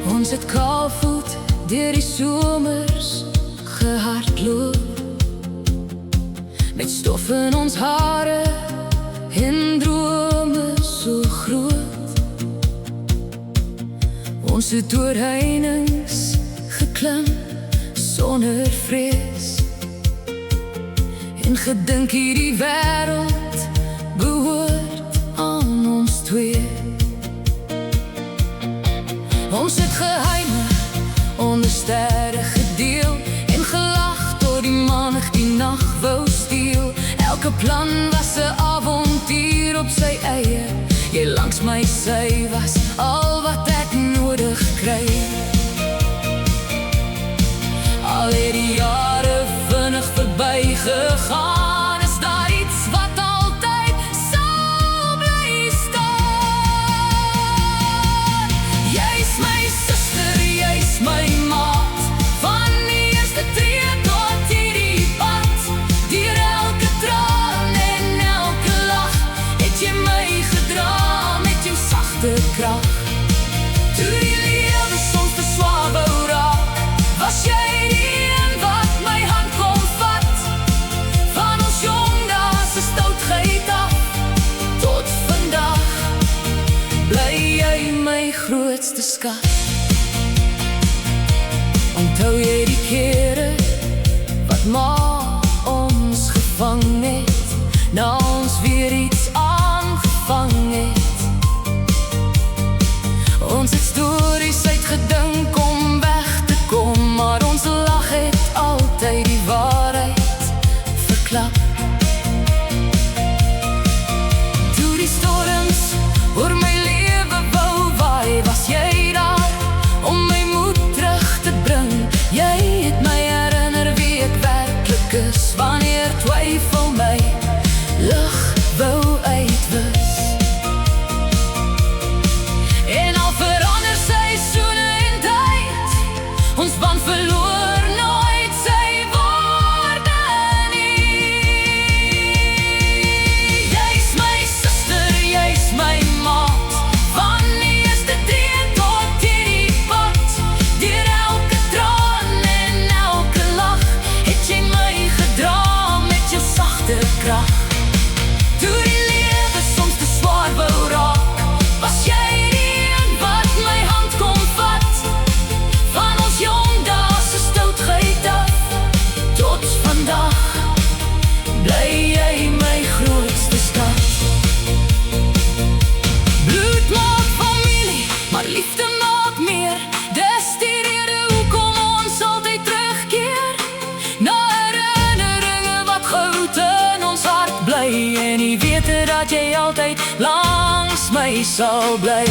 Ons het kaalvoet deur die somers gehardloop, met stof in ons hare en drome so groot. Ons het oor heininge geklim sonder vrees, en gedink hierdie wêreld behoort aan ons twee. Ons het geheime onder sterre gedeel, en gelag tot die maan die nag wou steel. Elke plan was 'n avontuur op sy eie. Jy langs my sy was al wat ek nodig kry. Al het die jare vinnig verby gegaan, is daar iets wat altyd sal bly staan. Jy's my suster, jy's my maat, van die eerste tree tot hierdie pad. Deur elke traan en elke lach het jy my gedra met jou sagte krag. Toe die lewe soms te swaar wou raak, was jy die een wat my hand kon vat. Van ons jong dae se stoutheid af tot vandag, bly jy my grootste skat. Onthou jy die kere wat ma ons gevang het, na ons weer iets aangevang het. Ons het stories uitgedink om weg te kom, maar ons lag het altyd die waarheid verklap. Toe die storms oor my lewe wou waai, was jy daar om my moed terug te bring. Jy het my herinner wie ek werklik is, wanneer twyfel my lig wou uitwis. En al verander seisoene en tyd, ons band verloor nooit sy waarde nie. Jy's my suster, jy's my maat, van die eerste tree tot hierdie pad. Deur elke traan en elke lach het jy my gedra met jou sagte krag. Toe die lewe soms te swaar wou raak, was jy die een wat my hand kon vat. Van ons jong dae se stoutheid af tot vandag, bly jy my grootste skat. Bloed maak familie, maar liefde maak meer. Dis die rede hoekom ons altyd terugkeer, na herinneringe wat goud in ons hart bly. En die wete dat jy altyd langs my sal bly.